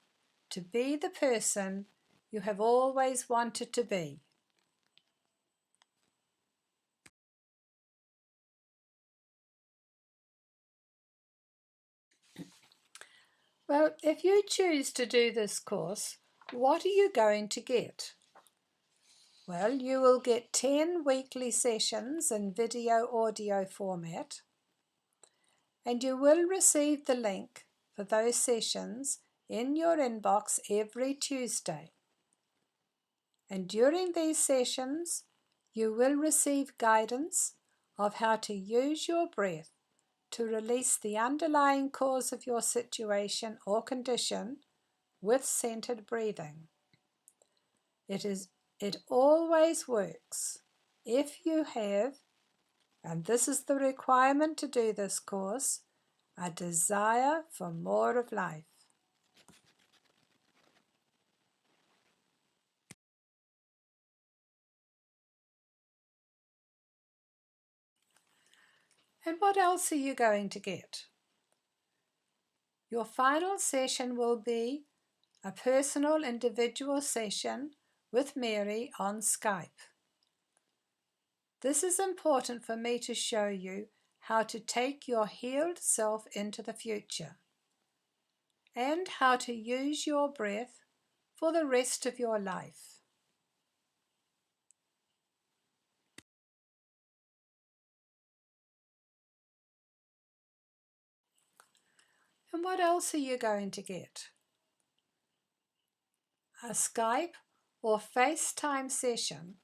to be the person you have always wanted to be? Well, if you choose to do this course, what are you going to get? Well, you will get 10 weekly sessions in video audio format, and you will receive the link for those sessions in your inbox every Tuesday. And during these sessions, you will receive guidance of how to use your breath to release the underlying cause of your situation or condition with centered breathing. It always works if you have, and this is the requirement to do this course, a desire for more of life. And what else are you going to get? Your final session will be a personal individual session with Mary on Skype. This is important for me to show you how to take your healed self into the future and how to use your breath for the rest of your life. And what else are you going to get? A Skype or FaceTime session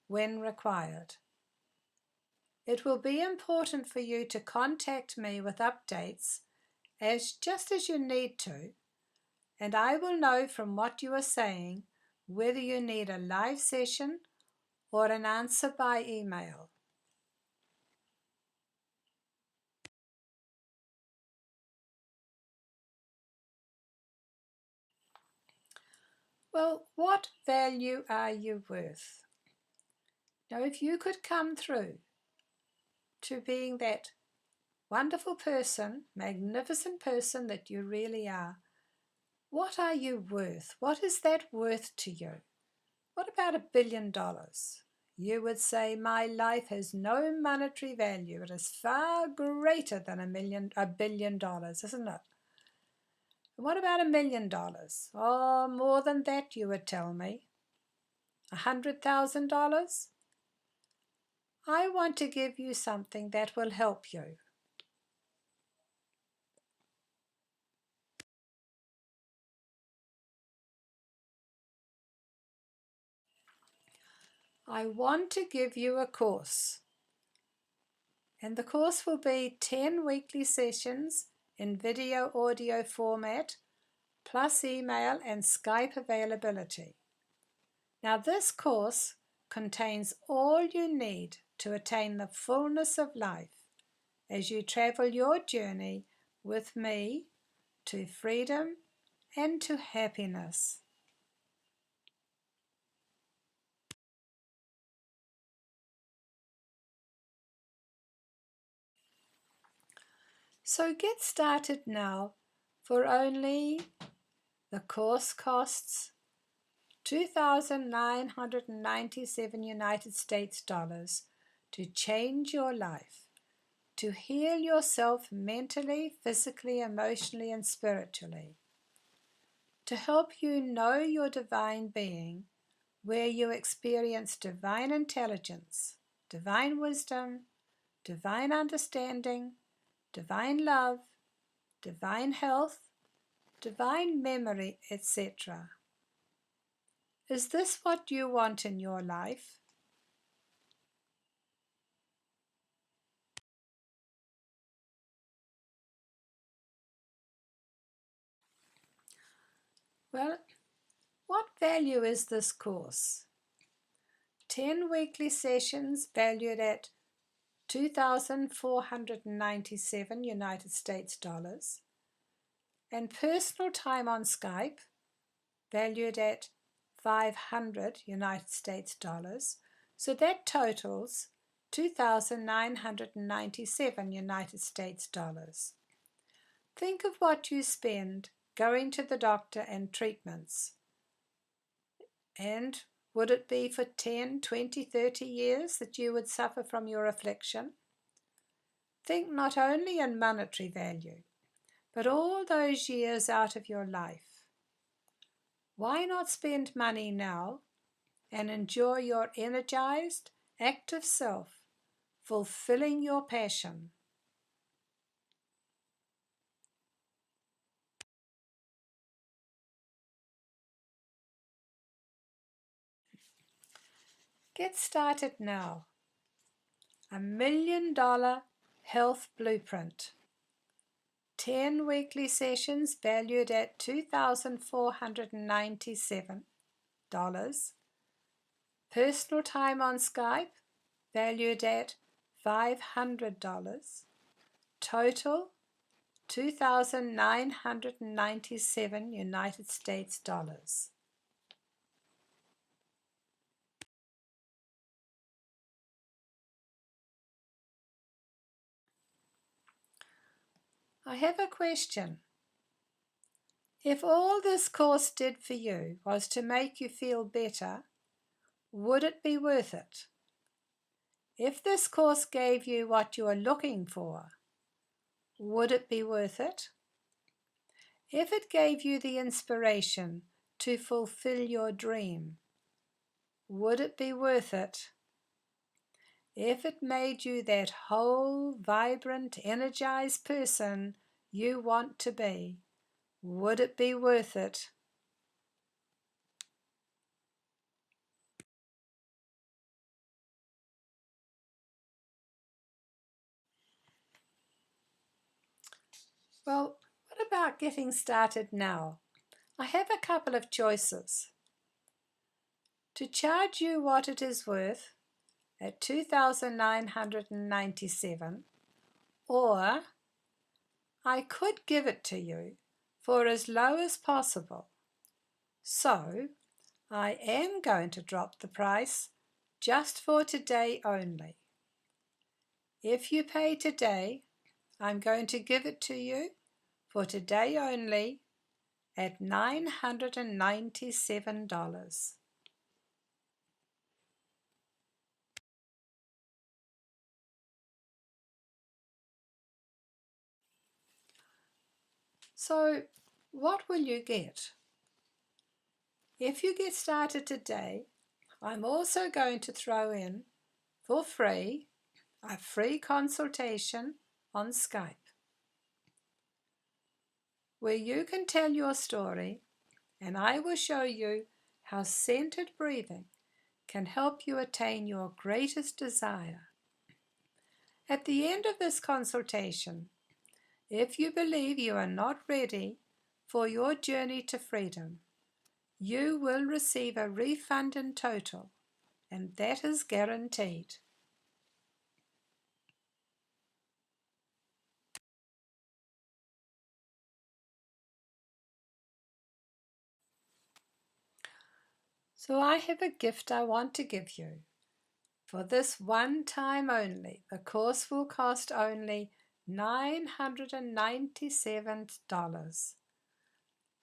when required. It will be important for you to contact me with updates just as you need to, and I will know from what you are saying whether you need a live session or an answer by email. Well, what value are you worth? Now, if you could come through to being that wonderful person, magnificent person that you really are, what are you worth? What is that worth to you? What about $1 billion? You would say, my life has no monetary value. It is far greater than $1 billion, isn't it? What about $1 million? Oh, more than that, you would tell me. $100,000? I want to give you something that will help you. I want to give you a course. And the course will be 10 weekly sessions in video audio format, plus email and Skype availability. Now this course contains all you need to attain the fullness of life as you travel your journey with me to freedom and to happiness. So get started now For only the course costs $2,997 United States dollars to change your life, to heal yourself mentally, physically, emotionally, and spiritually, to help you know your divine being, where you experience divine intelligence, divine wisdom, divine understanding, divine love, divine health, divine memory, etc. Is this what you want in your life? Well, what value is this course? 10 weekly sessions valued at $2,497 United States dollars, and personal time on Skype valued at 500 United States dollars, so that totals 2,997 United States dollars. Think of what you spend going to the doctor and treatments. And would it be for 10, 20, 30 years that you would suffer from your affliction? Think not only in monetary value, but all those years out of your life. Why not spend money now and enjoy your energized, active self, fulfilling your passion? Get started now. $1 million health blueprint. 10 weekly sessions valued at $2,497. Personal time on Skype valued at $500. Total $2,997 United States dollars. I have a question. If all this course did for you was to make you feel better, would it be worth it? If this course gave you what you are looking for, would it be worth it? If it gave you the inspiration to fulfill your dream, would it be worth it? If it made you that whole, vibrant, energized person you want to be, would it be worth it? Well, what about getting started now? I have a couple of choices. To charge you what it is worth at $2,997, or I could give it to you for as low as possible. So I am going to drop the price just for today only. If you pay today, I'm going to give it to you for today only at $997. So what will you get? If you get started today, I'm also going to throw in, for free, a free consultation on Skype, where you can tell your story and I will show you how centered breathing can help you attain your greatest desire. At the end of this consultation, if you believe you are not ready for your journey to freedom, you will receive a refund in total, and that is guaranteed. So I have a gift I want to give you. For this one time only, the course will cost only $997.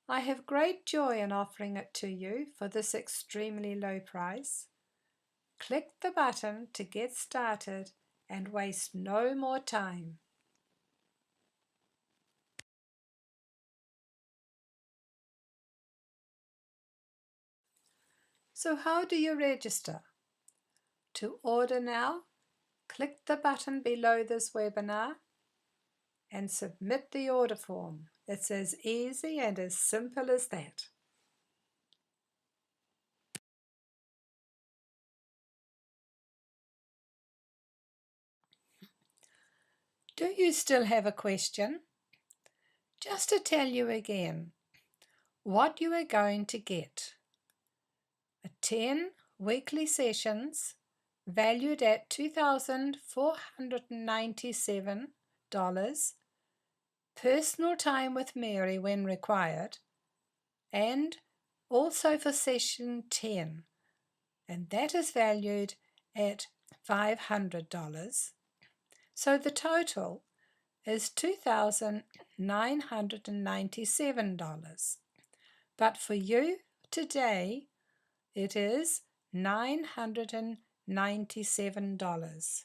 I have great joy in offering it to you for this extremely low price. Click the button to get started and waste no more time. So how do you register? To order now, click the button below this webinar and submit the order form. It's as easy and as simple as that. Do you still have a question? Just to tell you again what you are going to get. 10 weekly sessions valued at $2,497, personal time with Mary when required, and also for session 10, and that is valued at $500. So the total is $2,997. But for you today, it is $997.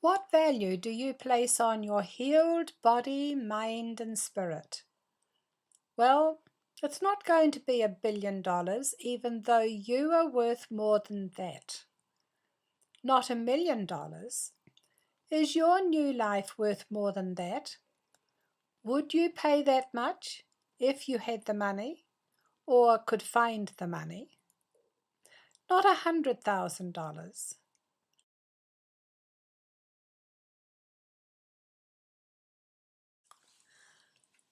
What value do you place on your healed body, mind, and spirit? Well, it's not going to be $1 billion, even though you are worth more than that. Not $1 million. Is your new life worth more than that? Would you pay that much if you had the money or could find the money? Not $100,000.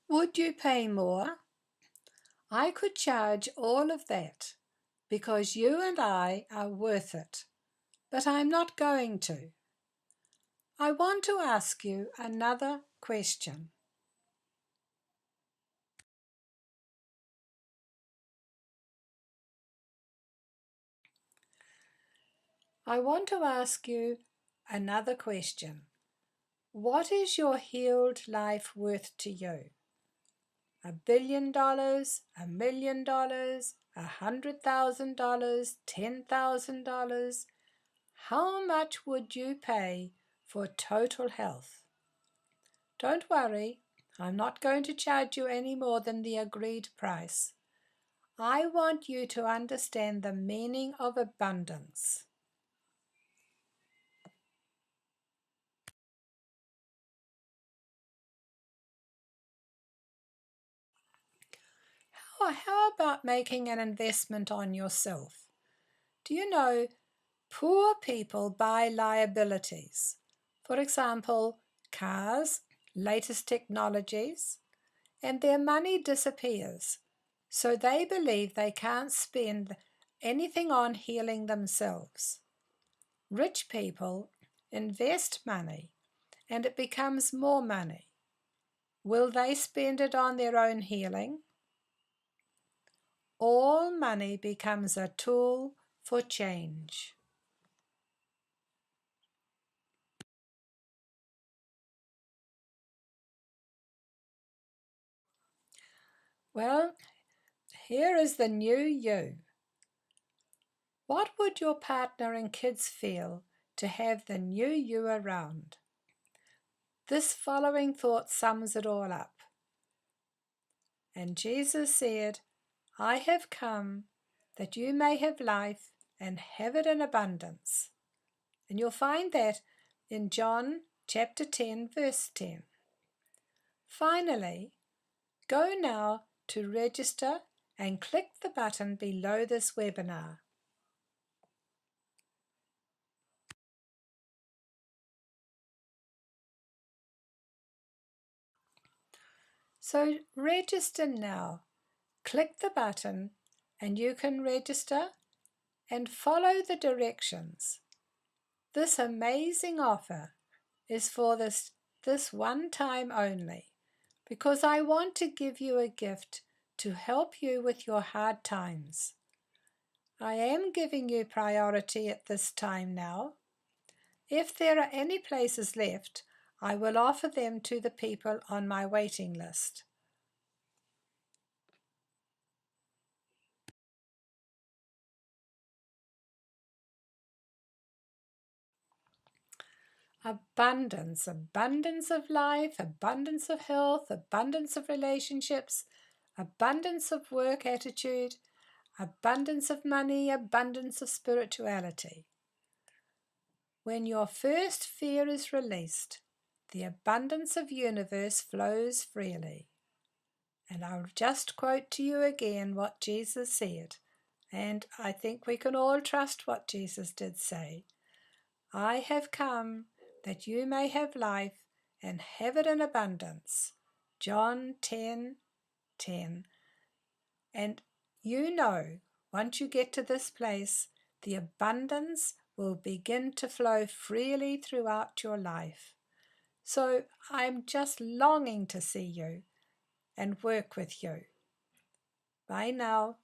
Would you pay more? I could charge all of that because you and I are worth it, but I'm not going to. I want to ask you another question. I want to ask you another question. What is your healed life worth to you? $1 billion, $1 million, $100,000, $10,000? How much would you pay for total health? Don't worry, I'm not going to charge you any more than the agreed price. I want you to understand the meaning of abundance. How about making an investment on yourself? Do you know poor people buy liabilities? For example, cars, latest technologies, and their money disappears. So they believe they can't spend anything on healing themselves. Rich people invest money and it becomes more money. Will they spend it on their own healing? All money becomes a tool for change. Well, here is the new you. What would your partner and kids feel to have the new you around? This following thought sums it all up. And Jesus said, I have come that you may have life and have it in abundance. And you'll find that in John chapter 10, verse 10. Finally, go now to register and click the button below this webinar. So register now. Click the button and you can register and follow the directions. This amazing offer is for this one time only because I want to give you a gift to help you with your hard times. I am giving you priority at this time now. If there are any places left, I will offer them to the people on my waiting list. Abundance, abundance of life, abundance of health, abundance of relationships, abundance of work attitude, abundance of money, abundance of spirituality. When your first fear is released, the abundance of universe flows freely. And I'll just quote to you again what Jesus said, and I think we can all trust what Jesus did say. I have come that you may have life and have it in abundance. John 10:10. And you know, once you get to this place, the abundance will begin to flow freely throughout your life. So I'm just longing to see you and work with you. Bye now.